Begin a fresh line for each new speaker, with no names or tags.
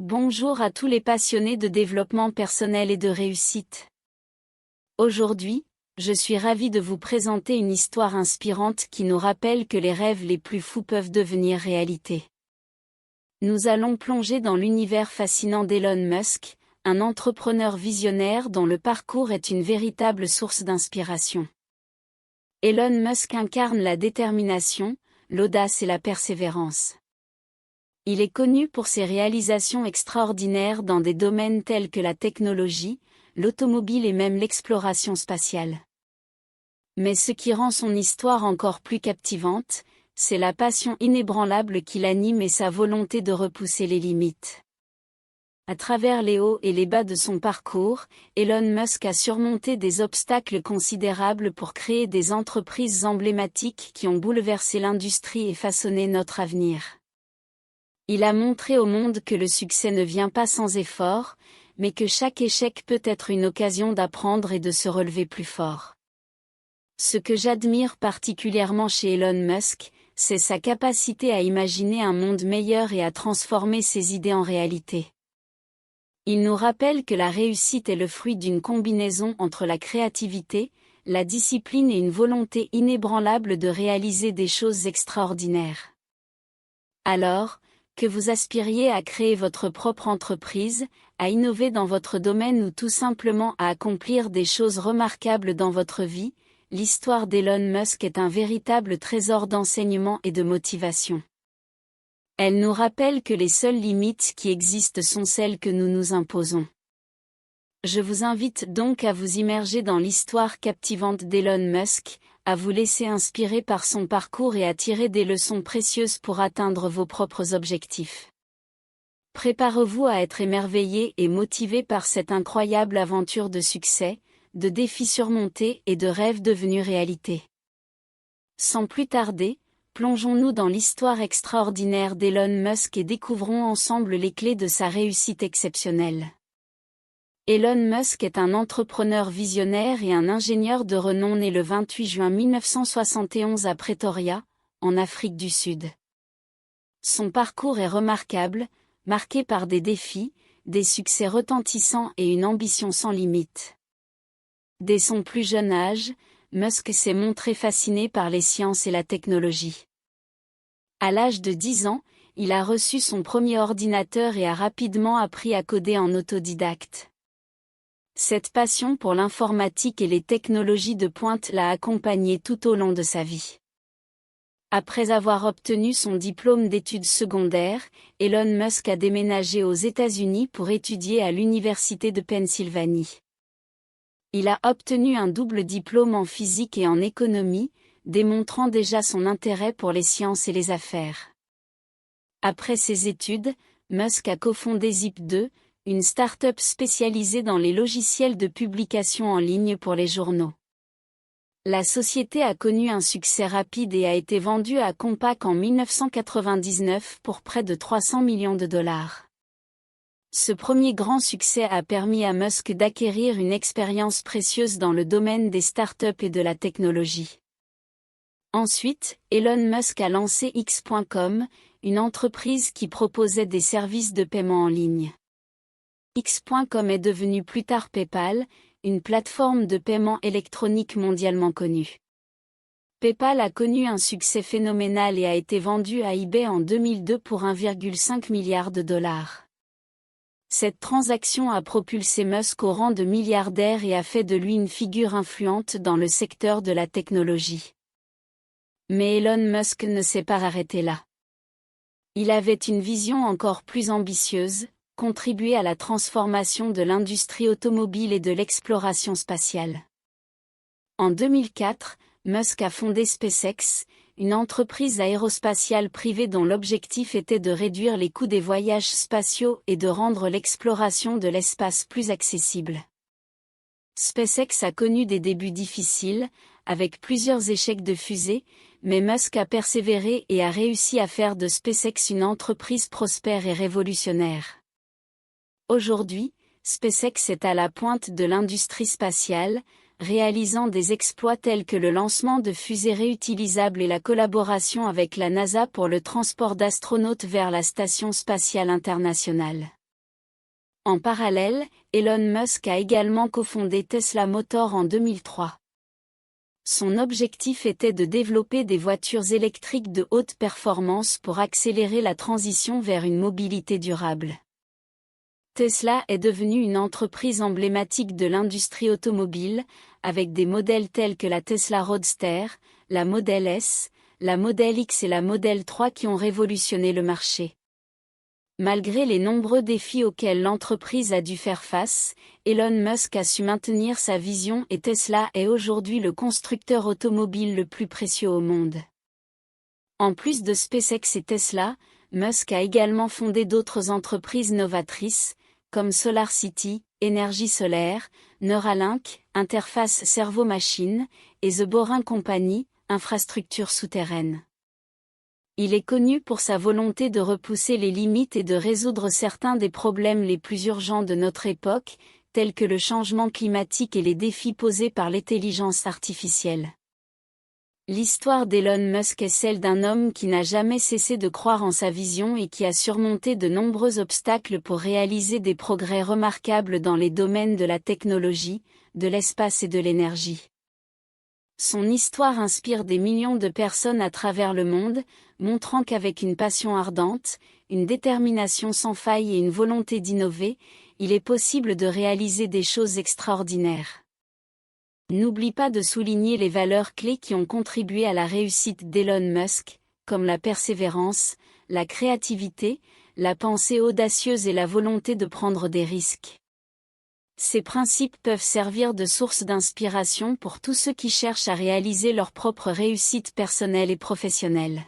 Bonjour à tous les passionnés de développement personnel et de réussite. Aujourd'hui, je suis ravie de vous présenter une histoire inspirante qui nous rappelle que les rêves les plus fous peuvent devenir réalité. Nous allons plonger dans l'univers fascinant d'Elon Musk, un entrepreneur visionnaire dont le parcours est une véritable source d'inspiration. Elon Musk incarne la détermination, l'audace et la persévérance. Il est connu pour ses réalisations extraordinaires dans des domaines tels que la technologie, l'automobile et même l'exploration spatiale. Mais ce qui rend son histoire encore plus captivante, c'est la passion inébranlable qui l'anime et sa volonté de repousser les limites. À travers les hauts et les bas de son parcours, Elon Musk a surmonté des obstacles considérables pour créer des entreprises emblématiques qui ont bouleversé l'industrie et façonné notre avenir. Il a montré au monde que le succès ne vient pas sans effort, mais que chaque échec peut être une occasion d'apprendre et de se relever plus fort. Ce que j'admire particulièrement chez Elon Musk, c'est sa capacité à imaginer un monde meilleur et à transformer ses idées en réalité. Il nous rappelle que la réussite est le fruit d'une combinaison entre la créativité, la discipline et une volonté inébranlable de réaliser des choses extraordinaires. Alors, que vous aspiriez à créer votre propre entreprise, à innover dans votre domaine ou tout simplement à accomplir des choses remarquables dans votre vie, l'histoire d'Elon Musk est un véritable trésor d'enseignement et de motivation. Elle nous rappelle que les seules limites qui existent sont celles que nous nous imposons. Je vous invite donc à vous immerger dans l'histoire captivante d'Elon Musk, à vous laisser inspirer par son parcours et à tirer des leçons précieuses pour atteindre vos propres objectifs. Préparez-vous à être émerveillé et motivé par cette incroyable aventure de succès, de défis surmontés et de rêves devenus réalité. Sans plus tarder, plongeons-nous dans l'histoire extraordinaire d'Elon Musk et découvrons ensemble les clés de sa réussite exceptionnelle. Elon Musk est un entrepreneur visionnaire et un ingénieur de renom né le 28 juin 1971 à Pretoria, en Afrique du Sud. Son parcours est remarquable, marqué par des défis, des succès retentissants et une ambition sans limite. Dès son plus jeune âge, Musk s'est montré fasciné par les sciences et la technologie. À l'âge de 10 ans, il a reçu son premier ordinateur et a rapidement appris à coder en autodidacte. Cette passion pour l'informatique et les technologies de pointe l'a accompagné tout au long de sa vie. Après avoir obtenu son diplôme d'études secondaires, Elon Musk a déménagé aux États-Unis pour étudier à l'Université de Pennsylvanie. Il a obtenu un double diplôme en physique et en économie, démontrant déjà son intérêt pour les sciences et les affaires. Après ses études, Musk a cofondé Zip2, une start-up spécialisée dans les logiciels de publication en ligne pour les journaux. La société a connu un succès rapide et a été vendue à Compaq en 1999 pour près de 300 millions de dollars. Ce premier grand succès a permis à Musk d'acquérir une expérience précieuse dans le domaine des start-up et de la technologie. Ensuite, Elon Musk a lancé X.com, une entreprise qui proposait des services de paiement en ligne. X.com est devenu plus tard PayPal, une plateforme de paiement électronique mondialement connue. PayPal a connu un succès phénoménal et a été vendu à eBay en 2002 pour 1,5 milliard de dollars. Cette transaction a propulsé Musk au rang de milliardaire et a fait de lui une figure influente dans le secteur de la technologie. Mais Elon Musk ne s'est pas arrêté là. Il avait une vision encore plus ambitieuse, contribuer à la transformation de l'industrie automobile et de l'exploration spatiale. En 2004, Musk a fondé SpaceX, une entreprise aérospatiale privée dont l'objectif était de réduire les coûts des voyages spatiaux et de rendre l'exploration de l'espace plus accessible. SpaceX a connu des débuts difficiles, avec plusieurs échecs de fusée, mais Musk a persévéré et a réussi à faire de SpaceX une entreprise prospère et révolutionnaire. Aujourd'hui, SpaceX est à la pointe de l'industrie spatiale, réalisant des exploits tels que le lancement de fusées réutilisables et la collaboration avec la NASA pour le transport d'astronautes vers la Station spatiale internationale. En parallèle, Elon Musk a également cofondé Tesla Motors en 2003. Son objectif était de développer des voitures électriques de haute performance pour accélérer la transition vers une mobilité durable. Tesla est devenue une entreprise emblématique de l'industrie automobile, avec des modèles tels que la Tesla Roadster, la Model S, la Model X et la Model 3 qui ont révolutionné le marché. Malgré les nombreux défis auxquels l'entreprise a dû faire face, Elon Musk a su maintenir sa vision et Tesla est aujourd'hui le constructeur automobile le plus précieux au monde. En plus de SpaceX et Tesla, Musk a également fondé d'autres entreprises novatrices, comme SolarCity, énergie solaire, Neuralink, interface cerveau-machine, et The Boring Company, infrastructure souterraine. Il est connu pour sa volonté de repousser les limites et de résoudre certains des problèmes les plus urgents de notre époque, tels que le changement climatique et les défis posés par l'intelligence artificielle. L'histoire d'Elon Musk est celle d'un homme qui n'a jamais cessé de croire en sa vision et qui a surmonté de nombreux obstacles pour réaliser des progrès remarquables dans les domaines de la technologie, de l'espace et de l'énergie. Son histoire inspire des millions de personnes à travers le monde, montrant qu'avec une passion ardente, une détermination sans faille et une volonté d'innover, il est possible de réaliser des choses extraordinaires. N'oublie pas de souligner les valeurs clés qui ont contribué à la réussite d'Elon Musk, comme la persévérance, la créativité, la pensée audacieuse et la volonté de prendre des risques. Ces principes peuvent servir de source d'inspiration pour tous ceux qui cherchent à réaliser leur propre réussite personnelle et professionnelle.